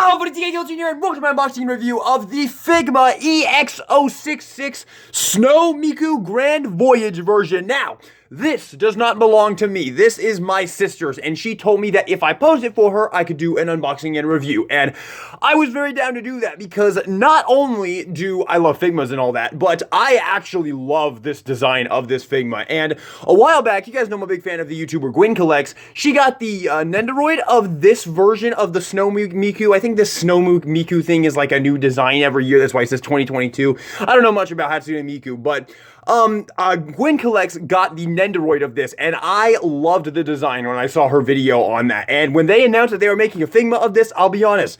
Hello, Articulation here, and welcome to my unboxing review of the Figma EX066 Snow Miku Grand Voyage version. Now, this does not belong to me. This is my sister's, and she told me that if I posed it for her, I could do an unboxing and review. And I was very down to do that because not only do I love Figmas and all that, but I actually love this design of this Figma. And a while back, you guys know I'm a big fan of the YouTuber Gwyn Collects. She got the Nendoroid of this version of the Snow Miku. I think this Snow Miku thing is like a new design every year. That's why it says 2022. I don't know much about Hatsune Miku, but Gwyn Collects got the Nendoroid of this, and I loved the design when I saw her video on that. And when they announced that they were making a Figma of this, I'll be honest,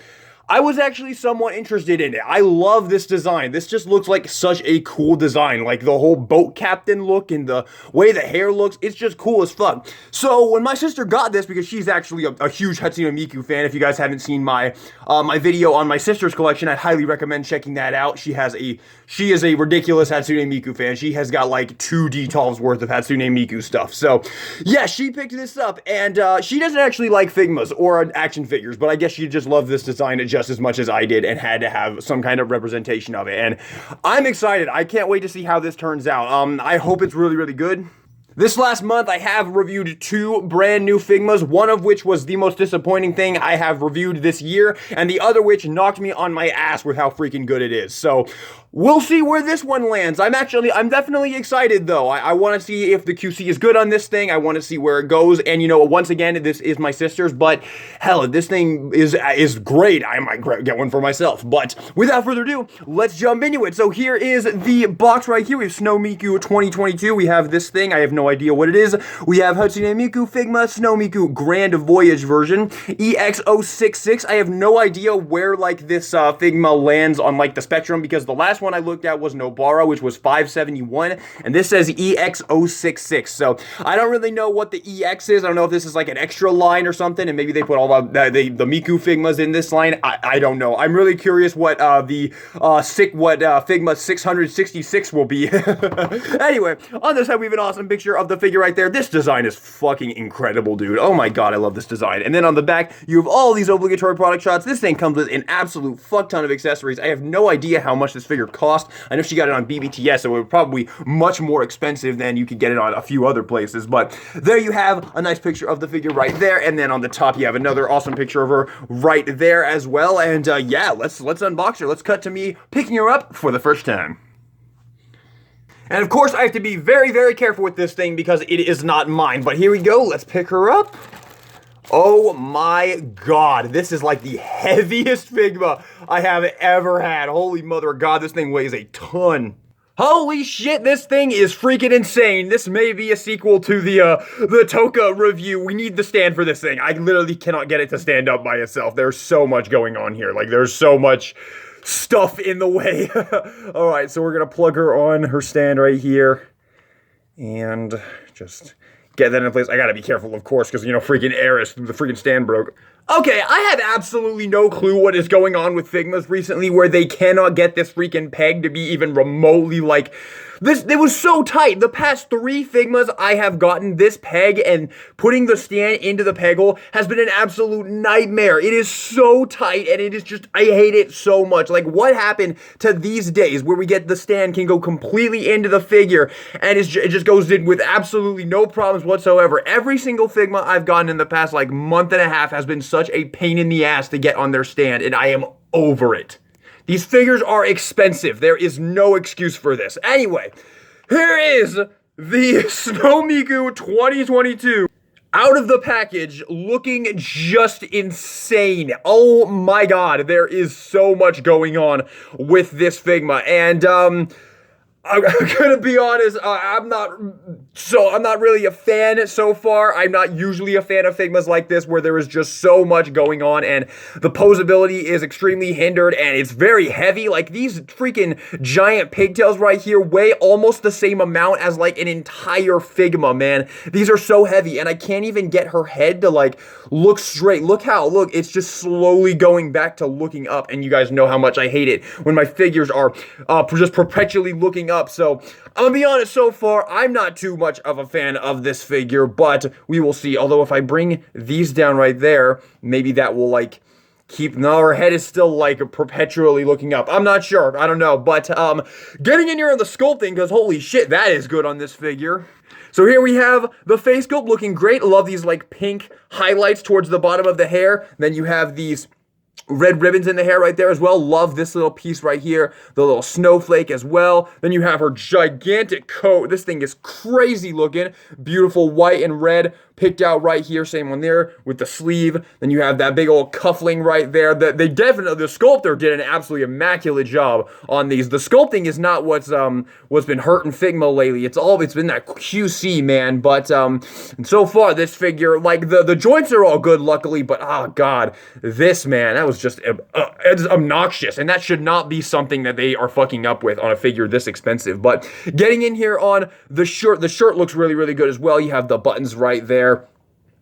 I was actually somewhat interested in it. I love this design. This just looks like such a cool design. Like the whole boat captain look and the way the hair looks, it's just cool as fuck. So when my sister got this, because she's actually a huge Hatsune Miku fan, if you guys haven't seen my my video on my sister's collection, I'd highly recommend checking that out. She is a ridiculous Hatsune Miku fan. She has got like 2 D12s worth of Hatsune Miku stuff. So yeah, she picked this up, and she doesn't actually like Figmas or action figures, but I guess she just loved this design just as much as I did and had to have some kind of representation of it. And I'm excited. I can't wait to see how this turns out. I hope it's really, really good. This last month, I have reviewed 2 brand new Figmas, one of which was the most disappointing thing I have reviewed this year, and the other which knocked me on my ass with how freaking good it is. So, we'll see where this one lands. I'm definitely excited though. I want to see if the QC is good on this thing. I want to see where it goes, and you know, once again, this is my sister's, but hell, this thing is great. I might get one for myself. But without further ado, let's jump into it. So here is the box right here. We have Snow Miku 2022. We have this thing. I have no idea what it is. We have Hatsune Miku Figma Snow Miku Grand Voyage version EX066. I have no idea where like this Figma lands on like the spectrum, because the last one I looked at was Nobara, which was 571, and this says EX066. So I don't really know what the EX is. I don't know if this is like an extra line or something, and maybe they put all the Miku Figmas in this line. I don't know. I'm really curious what Figma 666 will be. Anyway, on this side we have an awesome picture of the figure right there. This design is fucking incredible, dude. Oh my god, I love this design. And then on the back, you have all these obligatory product shots. This thing comes with an absolute fuck ton of accessories. I have no idea how much this figure cost. I know she got it on BBTS, so it would probably be much more expensive than you could get it on a few other places. But there you have a nice picture of the figure right there. And then on the top, you have another awesome picture of her right there as well. And yeah, let's unbox her. Let's cut to me picking her up for the first time. And of course, I have to be very, very careful with this thing because it is not mine. But here we go. Let's pick her up. Oh my god. This is like the heaviest Figma I have ever had. Holy mother of god, this thing weighs a ton. Holy shit, this thing is freaking insane. This may be a sequel to the Toka review. We need the stand for this thing. I literally cannot get it to stand up by itself. There's so much going on here. Like, there's so much stuff in the way. Alright, so we're gonna plug her on her stand right here. And just get that in place. I gotta be careful, of course, because, you know, freaking Eris, the freaking stand broke. Okay, I have absolutely no clue what is going on with Figmas recently where they cannot get this freaking peg to be even remotely like this. It was so tight. The past 3 Figmas I have gotten, this peg and putting the stand into the peg hole has been an absolute nightmare. It is so tight, and it is just, I hate it so much. Like, what happened to these days where we get the stand can go completely into the figure and it just goes in with absolutely no problems whatsoever. Every single Figma I've gotten in the past like month and a half has been such a pain in the ass to get on their stand, and I am over it. These figures are expensive. There is no excuse for this. Anyway, here is the Snow Miku 2022 out of the package, looking just insane. Oh my god, there is so much going on with this Figma, and I'm gonna be honest, I'm not really a fan so far. I'm not usually a fan of Figmas like this where there is just so much going on and the poseability is extremely hindered and it's very heavy. Like, these freaking giant pigtails right here weigh almost the same amount as like an entire Figma, man. These are so heavy and I can't even get her head to like look straight. Look, it's just slowly going back to looking up, and you guys know how much I hate it when my figures are just perpetually looking up. So I'm gonna be honest, so far I'm not too much of a fan of this figure, but we will see. Although if I bring these down right there, maybe that will like No, her head is still like perpetually looking up. I'm not sure. I don't know. But getting in here on the sculpting, because holy shit, that is good on this figure. So here we have the face sculpt looking great. Love these like pink highlights towards the bottom of the hair. Then you have these red ribbons in the hair right there as well. Love this little piece right here. The little snowflake as well. Then you have her gigantic coat. This thing is crazy looking. Beautiful white and red picked out right here. Same one there with the sleeve. Then you have that big old cuffling right there. The sculptor did an absolutely immaculate job on these. The sculpting is not what's been hurting Figma lately. It's been that QC, man. But and so far this figure, like the joints are all good, luckily. But oh god, this man, that was just it's obnoxious, and that should not be something that they are fucking up with on a figure this expensive. But getting in here on the shirt looks really, really good as well. You have the buttons right there.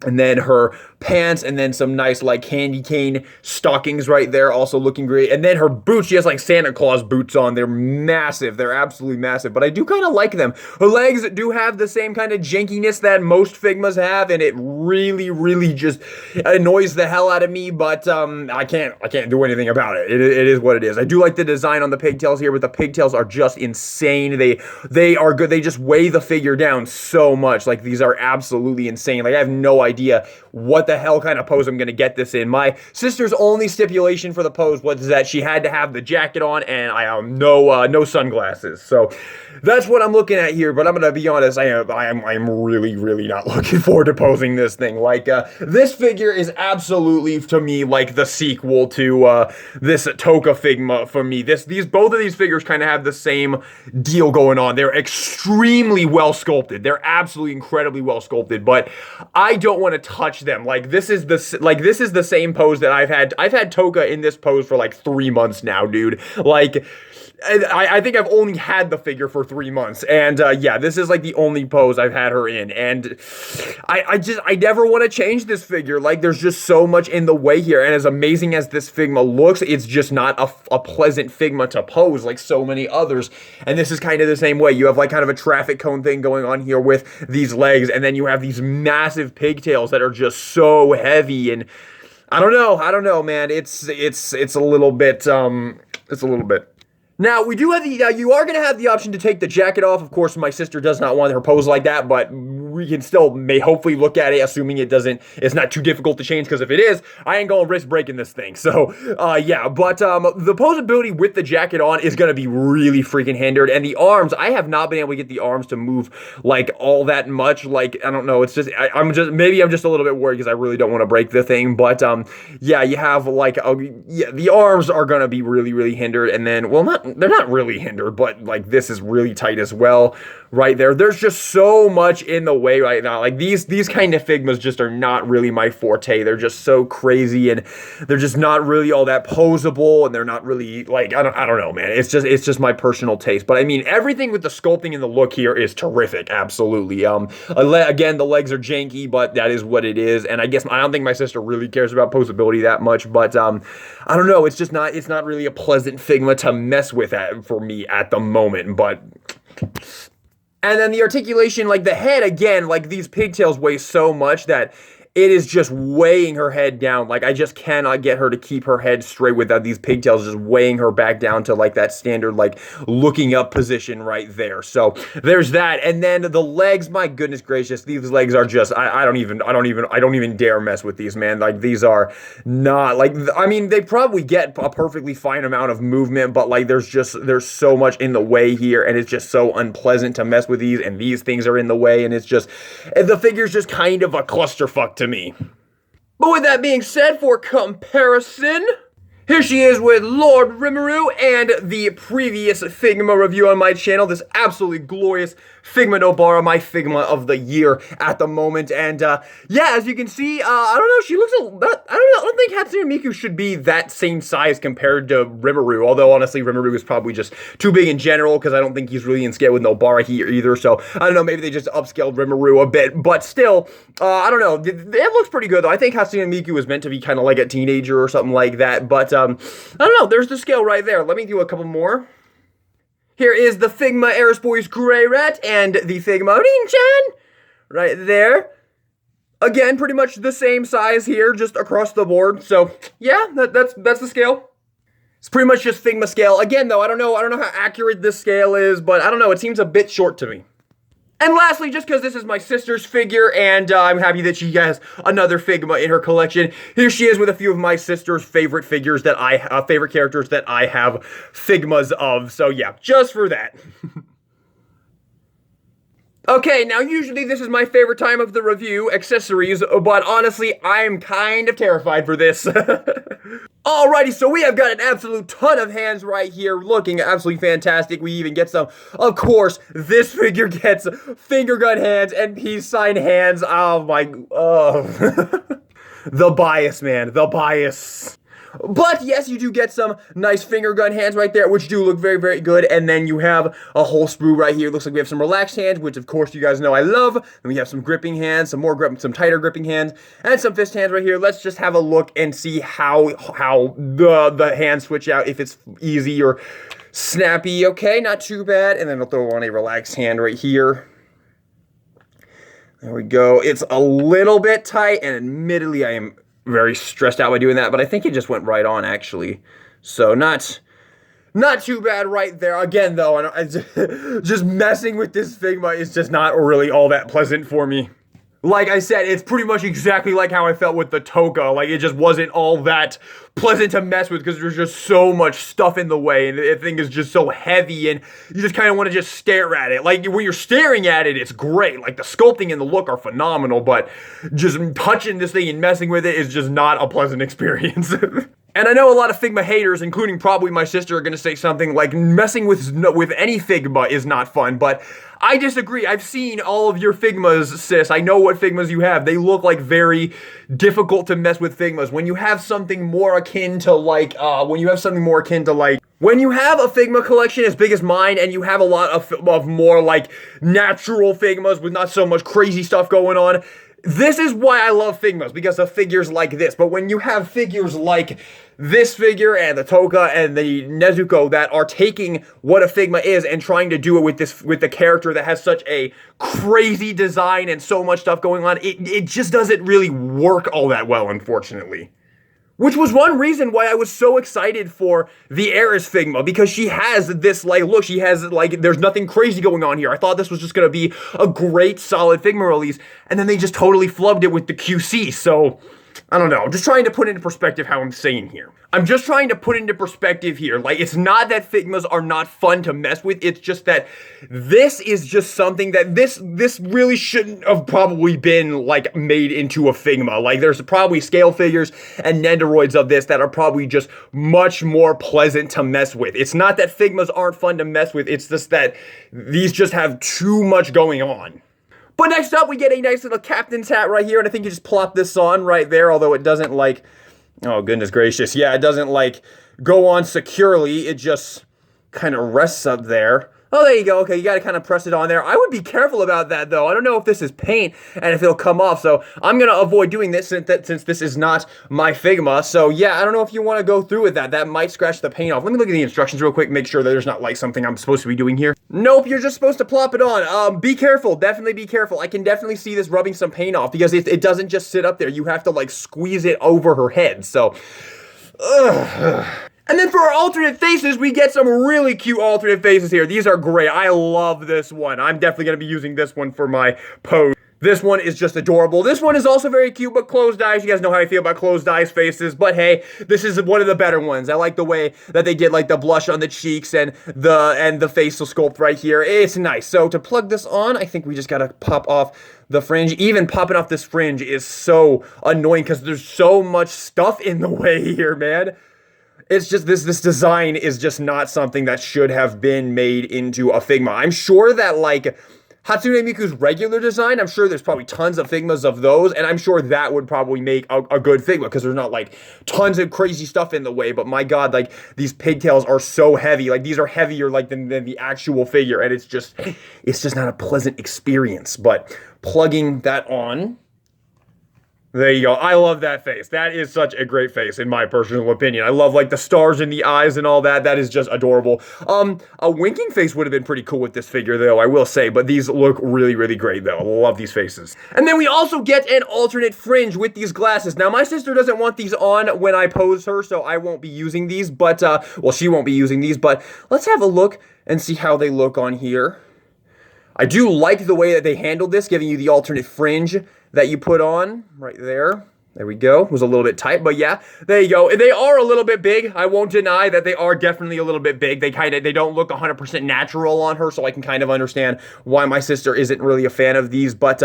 And then her pants, and then some nice like candy cane stockings right there, also looking great. And then her boots, she has like Santa Claus boots on. They're massive. They're absolutely massive. But I do kind of like them. Her legs do have the same kind of jankiness that most Figmas have, and it really, really just annoys the hell out of me. But I can't do anything about it. It is what it is. I do like the design on the pigtails here, but the pigtails are just insane. They are good. They just weigh the figure down so much. Like these are absolutely insane. Like I have no idea what the hell kind of pose I'm gonna get this in. My sister's only stipulation for the pose was that she had to have the jacket on, and I have no sunglasses. So that's what I'm looking at here. But I'm gonna be honest, I am really, really not looking forward to posing this thing. Like this figure is absolutely to me like the sequel to this Toka Figma for me. Both of these figures kind of have the same deal going on. They're extremely well sculpted. They're absolutely incredibly well sculpted, but I don't want to touch them. Like this is the same pose that I've had Toka in this pose for like 3 months now, dude. Like I think I've only had the figure for 3 months, and yeah, this is like the only pose I've had her in, and I never want to change this figure. Like there's just so much in the way here, and as amazing as this Figma looks, it's just not a pleasant Figma to pose like so many others. And this is kind of the same way. You have like kind of a traffic cone thing going on here with these legs, and then you have these massive pigtails that are just so heavy, and I don't know, man. It's a little bit. Now, we do have you are going to have the option to take the jacket off. Of course, my sister does not want her pose like that, but we can still hopefully look at it, assuming it's not too difficult to change, because if it is, I ain't going to risk breaking this thing. So, yeah, but the poseability with the jacket on is going to be really freaking hindered, and the arms, I have not been able to get the arms to move, like, all that much. Like, I don't know, it's just, maybe I'm just a little bit worried, because I really don't want to break the thing, but, yeah, you have, like, yeah, the arms are going to be really, really hindered, and then, well, they're not really hindered, but like this is really tight as well right there. There's just so much in the way right now. Like these kind of Figmas just are not really my forte. They're just so crazy, and they're just not really all that posable, and they're not really like, I don't know, man. It's just my personal taste. But I mean, everything with the sculpting and the look here is terrific. Absolutely. Again, the legs are janky, but that is what it is. And I don't think my sister really cares about posability that much, but I don't know. It's not really a pleasant Figma to mess with for me at the moment, but. And then the articulation, like the head, again, like these pigtails weigh so much that it is just weighing her head down. Like I just cannot get her to keep her head straight without these pigtails just weighing her back down to like that standard like looking up position right there. So there's that. And then the legs, my goodness gracious, these legs are just I don't even dare mess with these, man. Like these are not like, I mean, they probably get a perfectly fine amount of movement, but like there's so much in the way here, and it's just so unpleasant to mess with these, and these things are in the way, and it's just the figure's just kind of a clusterfuck to me. But with that being said, for comparison, here she is with Lord Rimuru and the previous Figma review on my channel. This absolutely glorious Figma Nobara, my Figma of the year at the moment. And yeah, as you can see, I don't know, she looks I don't think Hatsune Miku should be that same size compared to Rimuru. Although honestly, Rimuru is probably just too big in general, because I don't think he's really in scale with Nobara here either. So I don't know, maybe they just upscaled Rimuru a bit. But still, I don't know. It looks pretty good though. I think Hatsune Miku is meant to be kind of like a teenager or something like that. But I don't know, there's the scale right there. Let me do a couple more. Here is the Figma Eris Boys Grey Rat and the Figma Rin-chan right there. Again, pretty much the same size here, just across the board. So yeah, that's the scale. It's pretty much just Figma scale. Again, though, I don't know how accurate this scale is, but I don't know, it seems a bit short to me. And lastly, just because this is my sister's figure, and I'm happy that she has another Figma in her collection, here she is with a few of my sister's favorite figures that favorite characters that I have Figmas of. So yeah, just for that. Okay, now usually this is my favorite time of the review, accessories, but honestly, I'm kind of terrified for this. Alrighty, so we have got an absolute ton of hands right here, looking absolutely fantastic. We even get some, of course, this figure gets finger gun hands and peace sign hands. Oh my, oh. The bias, man, the bias. But yes, you do get some nice finger gun hands right there, which do look very, very good. And then you have a whole sprue right here. Looks like we have some relaxed hands, which of course you guys know I love. And we have some gripping hands, some tighter gripping hands, and some fist hands right here. Let's just have a look and see how the hands switch out, if it's easy or snappy. Okay, not too bad. And then I'll throw on a relaxed hand right here. There we go. It's a little bit tight, and admittedly, I am very stressed out by doing that, but I think it just went right on, actually. So not too bad right there. Again, though, just messing with this Figma is just not really all that pleasant for me. Like I said, it's pretty much exactly like how I felt with the Toka. Like, it just wasn't all that pleasant to mess with because there's just so much stuff in the way, and the thing is just so heavy, and you just kind of want to just stare at it. Like, when you're staring at it, it's great. Like, the sculpting and the look are phenomenal, but just touching this thing and messing with it is just not a pleasant experience. And I know a lot of Figma haters, including probably my sister, are going to say something like messing with any Figma is not fun, but I disagree. I've seen all of your Figmas, sis. I know what Figmas you have. They look like very difficult to mess with Figmas. When you have something more akin to like, when you have a Figma collection as big as mine, and you have a lot of more like natural Figmas with not so much crazy stuff going on, this is why I love Figmas, because of figures like this. But when you have figures like this figure and the Toka and the Nezuko that are taking what a Figma is and trying to do it with the character that has such a crazy design and so much stuff going on, it just doesn't really work all that well, unfortunately. Which was one reason why I was so excited for the Eris Figma, because she has this, like, look, she has, like, there's nothing crazy going on here. I thought this was just gonna be a great, solid Figma release, and then they just totally flubbed it with the QC, so I don't know. I'm just trying to put into perspective how I'm saying here. I'm just trying to put into perspective here. Like, it's not that Figmas are not fun to mess with. It's just that this is just something that this really shouldn't have probably been, like, made into a Figma. Like, there's probably scale figures and Nendoroids of this that are probably just much more pleasant to mess with. It's not that Figmas aren't fun to mess with. It's just that these just have too much going on. But next up, we get a nice little captain's hat right here, and I think you just plop this on right there, although it doesn't, like, oh, goodness gracious, yeah, it doesn't, like, go on securely, it just kind of rests up there. Oh, there you go. Okay, you gotta kind of press it on there. I would be careful about that, though. I don't know if this is paint and if it'll come off, so I'm gonna avoid doing this since this is not my Figma. So yeah, I don't know if you want to go through with that. That might scratch the paint off. Let me look at the instructions real quick, make sure that there's not like something I'm supposed to be doing here. Nope, you're just supposed to plop it on. Be careful. Definitely be careful. I can definitely see this rubbing some paint off because it doesn't just sit up there. You have to like squeeze it over her head. So, ugh. And then for our alternate faces, we get some really cute alternate faces here. These are great. I love this one. I'm definitely going to be using this one for my pose. This one is just adorable. This one is also very cute, but closed eyes. You guys know how I feel about closed eyes faces. But hey, this is one of the better ones. I like the way that they did like the blush on the cheeks and the facial sculpt right here. It's nice. So to plug this on, I think we just got to pop off the fringe. Even popping off this fringe is so annoying because there's so much stuff in the way here, man. It's just, this design is just not something that should have been made into a Figma. I'm sure that, like, Hatsune Miku's regular design, I'm sure there's probably tons of Figmas of those, and I'm sure that would probably make a good Figma, because there's not, like, tons of crazy stuff in the way, but my god, like, these pigtails are so heavy. Like, these are heavier, like, than the actual figure, and it's just not a pleasant experience. But plugging that on, There you go. I love that face. That is such a great face, in my personal opinion. I love like the stars in the eyes and all that. That is just adorable. A winking face would have been pretty cool with this figure, though, I will say. But these look really, really great, though. I love these faces. And then we also get an alternate fringe with these glasses. Now, my sister doesn't want these on when I pose her, so I won't be using these. But, well, she won't be using these. But let's have a look and see how they look on here. I do like the way that they handled this, giving you the alternate fringe that you put on right there. There we go. It was a little bit tight, but yeah, there you go. They are a little bit big. I won't deny that they are definitely a little bit big. They don't look 100% natural on her, so I can kind of understand why my sister isn't really a fan of these. But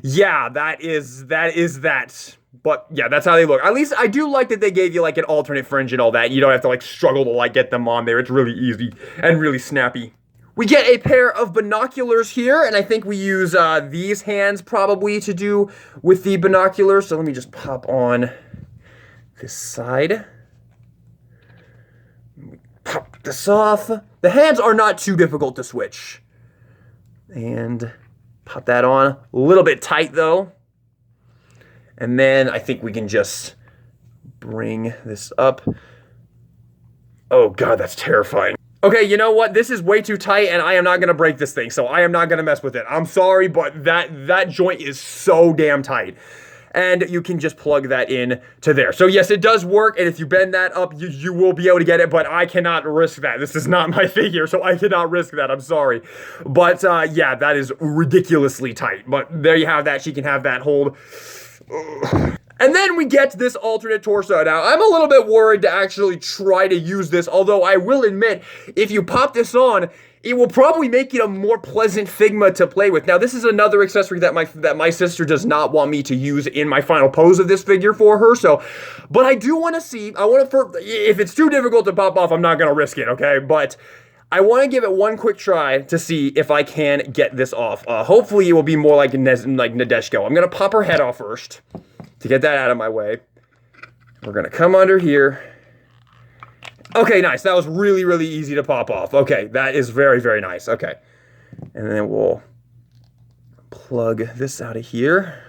yeah, that is that. But yeah, that's how they look. At least I do like that they gave you like an alternate fringe and all that. You don't have to like struggle to like get them on there. It's really easy and really snappy. We get a pair of binoculars here, and I think we use these hands probably to do with the binoculars. So let me just pop on this side. Pop this off. The hands are not too difficult to switch. And pop that on. A little bit tight, though. And then I think we can just bring this up. Oh, God, that's terrifying. Okay, you know what? This is way too tight, and I am not going to break this thing, so I am not going to mess with it. I'm sorry, but that joint is so damn tight. And you can just plug that in to there. So yes, it does work, and if you bend that up, you will be able to get it, but I cannot risk that. This is not my figure, so I cannot risk that. I'm sorry. But yeah, that is ridiculously tight. But there you have that. She can have that hold. And then we get this alternate torso. Now, I'm a little bit worried to actually try to use this, although I will admit, if you pop this on, it will probably make it a more pleasant Figma to play with. Now, this is another accessory that my sister does not want me to use in my final pose of this figure for her, so, but I do want to see, if it's too difficult to pop off, I'm not going to risk it, okay? But I want to give it one quick try to see if I can get this off. Hopefully, it will be more like Nadeshko. I'm going to pop her head off first to get that out of my way. We're going to come under here. Okay, nice. That was really, really easy to pop off. Okay, that is very, very nice. Okay. And then we'll plug this out of here.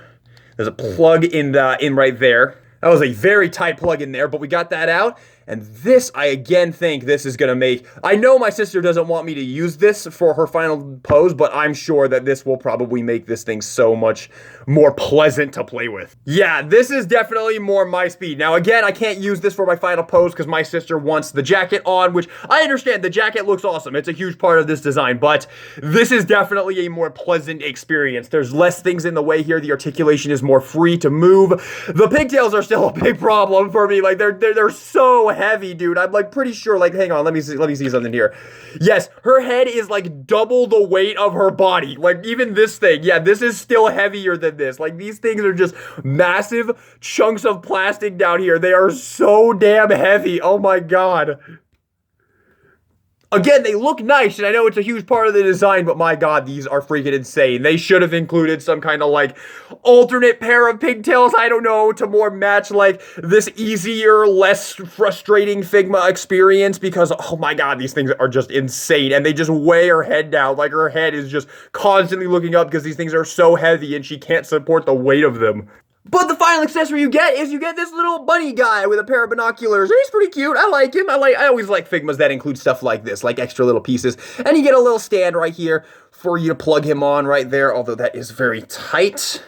There's a plug in right there. That was a very tight plug in there, but we got that out. And this, I again think this is going to make... I know my sister doesn't want me to use this for her final pose, but I'm sure that this will probably make this thing so much more pleasant to play with. Yeah, this is definitely more my speed. Now, again, I can't use this for my final pose because my sister wants the jacket on, which I understand. The jacket looks awesome. It's a huge part of this design, but this is definitely a more pleasant experience. There's less things in the way here. The articulation is more free to move. The pigtails are still a big problem for me. Like, they're so heavy, dude. I'm like pretty sure, like, hang on, let me see something here. Yes, her head is like double the weight of her body. Like, even this thing, yeah, this is still heavier than this. Like, these things are just massive chunks of plastic down here. They are so damn heavy. Oh my God. Again, they look nice, and I know it's a huge part of the design, but my God, these are freaking insane. They should have included some kind of, like, alternate pair of pigtails, I don't know, to more match, like, this easier, less frustrating Figma experience, because, oh my God, these things are just insane, and they just weigh her head down. Like, her head is just constantly looking up because these things are so heavy, and she can't support the weight of them. But the final accessory you get is you get this little bunny guy with a pair of binoculars. He's pretty cute. I like him. I always like Figmas that include stuff like this, like extra little pieces. And you get a little stand right here for you to plug him on right there, although that is very tight.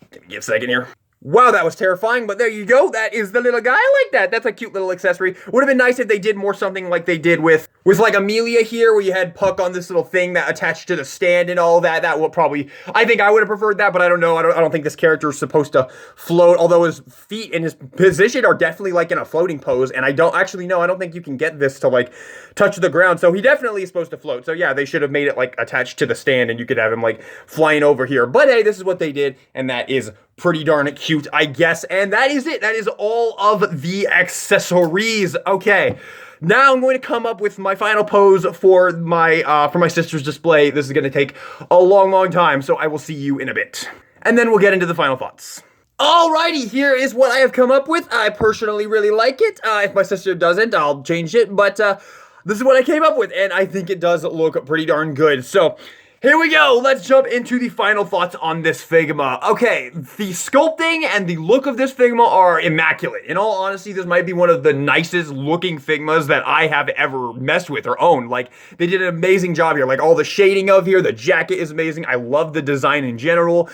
Give me a second here. Wow, that was terrifying, but there you go. That is the little guy. I like that. That's a cute little accessory. Would have been nice if they did more something like they did with like Amelia here, where you had Puck on this little thing that attached to the stand and all that. That would probably, I think I would have preferred that, but I don't know. I don't think this character is supposed to float, although his feet and his position are definitely like in a floating pose, and I don't actually know. I don't think you can get this to like touch the ground, so he definitely is supposed to float. So yeah, they should have made it like attached to the stand, and you could have him like flying over here. But hey, this is what they did, and that is pretty darn cute, I guess. And that is it. That is all of the accessories. Okay. Now I'm going to come up with my final pose for my sister's display. This is going to take a long, long time, so I will see you in a bit. And then we'll get into the final thoughts. Alrighty, here is what I have come up with. I personally really like it. If my sister doesn't, I'll change it, but this is what I came up with, and I think it does look pretty darn good. So, Here we go. Let's jump into the final thoughts on this Figma. Okay, the sculpting and the look of this Figma are immaculate. In all honesty, this might be one of the nicest looking Figmas that I have ever messed with or owned. Like, they did an amazing job here. Like, all the shading of here, the jacket is amazing. I love the design in general.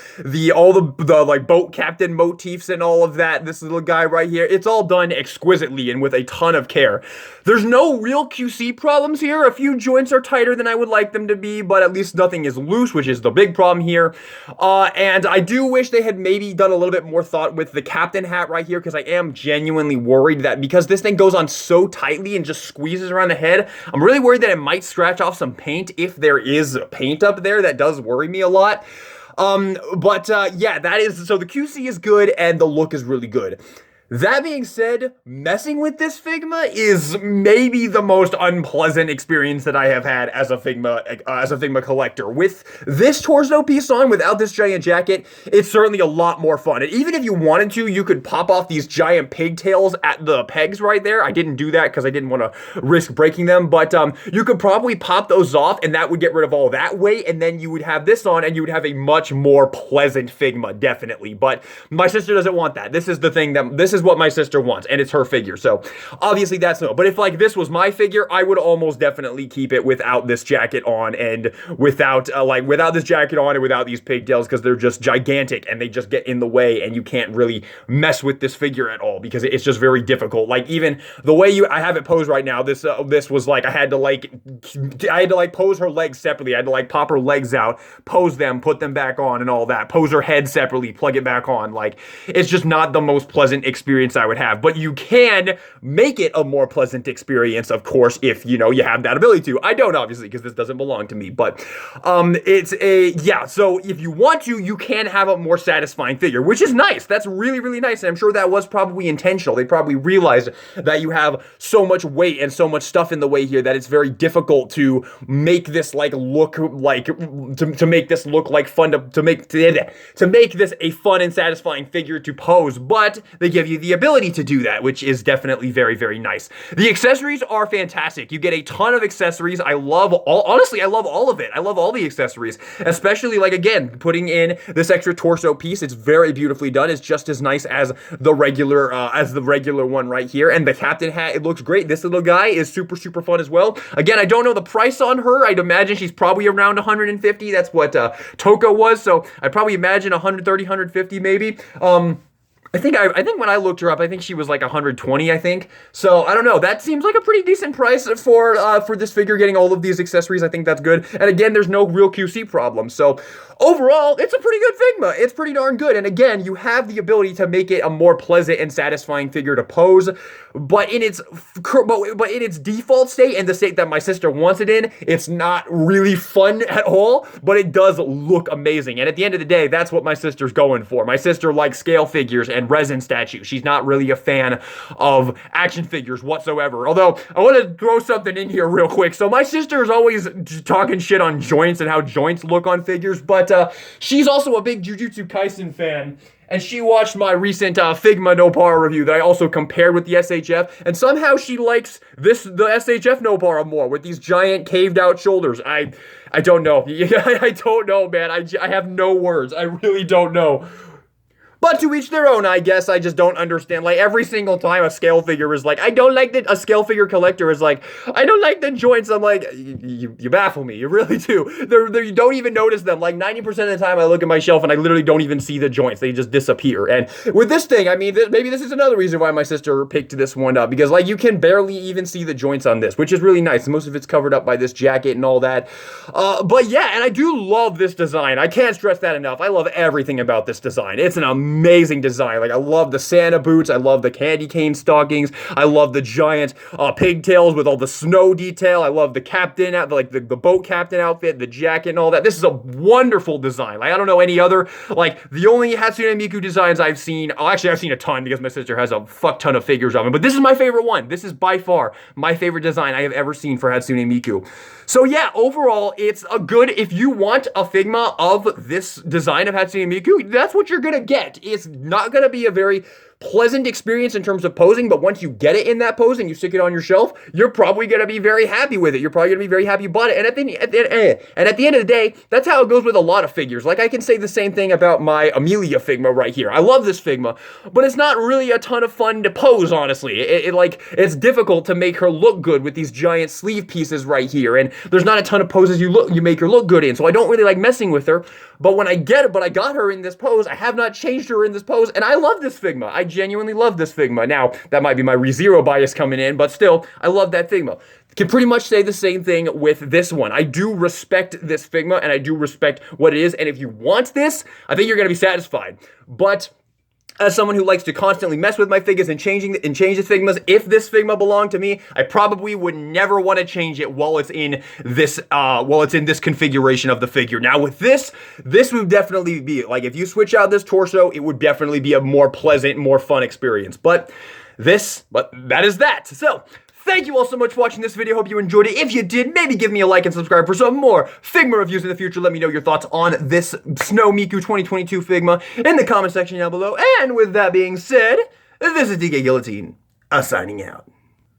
All the like boat captain motifs and all of that. This little guy right here. It's all done exquisitely and with a ton of care. There's no real QC problems here. A few joints are tighter than I would like them to be, but at least nothing is loose, which is the big problem here. And I do wish they had maybe done a little bit more thought with the captain hat right here, because I am genuinely worried that because this thing goes on so tightly and just squeezes around the head, I'm really worried that it might scratch off some paint if there is paint up there. That does worry me a lot. Yeah, that is, so the QC is good and the look is really good. That being said, messing with this Figma is maybe the most unpleasant experience that I have had as a Figma collector. With this torso piece on, without this giant jacket, it's certainly a lot more fun. And even if you wanted to, you could pop off these giant pigtails at the pegs right there. I didn't do that because I didn't want to risk breaking them, but you could probably pop those off and that would get rid of all that weight, and then you would have this on and you would have a much more pleasant Figma, definitely. But my sister doesn't want that. This is the thing this is what my sister wants, and it's her figure, so obviously that's no. But if like this was my figure, I would almost definitely keep it without this jacket on and without this jacket on and without these pigtails, because they're just gigantic and they just get in the way and you can't really mess with this figure at all because it's just very difficult. Like, even the way I have it posed right now, this was like I had to pose her legs separately. I had to like pop her legs out, pose them, put them back on and all that, pose her head separately, plug it back on. Like, it's just not the most pleasant experience I would have, but you can make it a more pleasant experience, of course, if you have that ability to. I don't, obviously, because this doesn't belong to me, but so if you want to, you can have a more satisfying figure, which is nice. That's really, really nice, and I'm sure that was probably intentional. They probably realized that you have so much weight and so much stuff in the way here that it's very difficult to make this look like to make this look like fun to make this a fun and satisfying figure to pose, but they give you the ability to do that, which is definitely very, very nice. The accessories are fantastic. You get a ton of accessories. Honestly, I love all of it. I love all the accessories, especially, like, again, putting in this extra torso piece. It's very beautifully done. It's just as nice as the regular one right here. And the captain hat, it looks great. This little guy is super, super fun as well. Again, I don't know the price on her. I'd imagine she's probably around 150. That's what Toko was. So I'd probably imagine 130, 150 maybe. I think when I looked her up, I think she was like 120, I think. So I don't know. That seems like a pretty decent price for this figure, getting all of these accessories. I think that's good. And again, there's no real QC problem. So overall, it's a pretty good Figma. It's pretty darn good. And again, you have the ability to make it a more pleasant and satisfying figure to pose. But in its default state and the state that my sister wants it in, it's not really fun at all, but it does look amazing. And at the end of the day, that's what my sister's going for. My sister likes scale figures and resin statues. She's not really a fan of action figures whatsoever. Although, I want to throw something in here real quick. So my sister is always talking shit on joints and how joints look on figures, but she's also a big Jujutsu Kaisen fan. And she watched my recent Figma Nopara review that I also compared with the SHF, and somehow she likes the SHF Nopara more with these giant caved out shoulders. I don't know. I don't know, man. I have no words. I really don't know. But to each their own, I guess. I just don't understand. Like, every single time a scale figure is like, a scale figure collector is like, I don't like the joints. I'm like, you baffle me. You really do. You don't even notice them. Like, 90% of the time I look at my shelf and I literally don't even see the joints. They just disappear. And with this thing, I mean, maybe this is another reason why my sister picked this one up. Because, like, you can barely even see the joints on this, which is really nice. Most of it's covered up by this jacket and all that. But yeah, and I do love this design. I can't stress that enough. I love everything about this design. It's an amazing design. Like, I love the Santa boots. I love the candy cane stockings. I love the giant pigtails with all the snow detail. I love the captain, the boat captain outfit, the jacket and all that. This is a wonderful design. Like, I don't know any other, like, the only Hatsune Miku designs I've seen, actually I've seen a ton because my sister has a fuck ton of figures of them, but this is my favorite one. This is by far my favorite design I have ever seen for Hatsune Miku. So yeah, overall, it's a good, if you want a Figma of this design of Hatsune Miku, that's what you're gonna get. It's not gonna be a very pleasant experience in terms of posing, but once you get it in that pose and you stick it on your shelf, you're probably going to be very happy with it. You're probably going to be very happy you bought it. And at the end of the day, that's how it goes with a lot of figures. Like, I can say the same thing about my Amelia Figma right here. I love this Figma, but it's not really a ton of fun to pose, honestly. It's difficult to make her look good with these giant sleeve pieces right here, and there's not a ton of poses you make her look good in, so I don't really like messing with her. But when I got her in this pose, I have not changed her in this pose, and I love this Figma. I genuinely love this Figma. Now, that might be my ReZero bias coming in, but still, I love that Figma. Can pretty much say the same thing with this one. I do respect this Figma, and I do respect what it is, and if you want this, I think you're going to be satisfied. But as someone who likes to constantly mess with my figures and change the Figmas, if this Figma belonged to me, I probably would never want to change it while it's in this configuration of the figure. Now with this would definitely be, like, if you switch out this torso, it would definitely be a more pleasant, more fun experience. But that is that. So, thank you all so much for watching this video. Hope you enjoyed it. If you did, maybe give me a like and subscribe for some more Figma reviews in the future. Let me know your thoughts on this Snow Miku 2022 Figma in the comment section down below. And with that being said, this is DK Guillotine, signing out.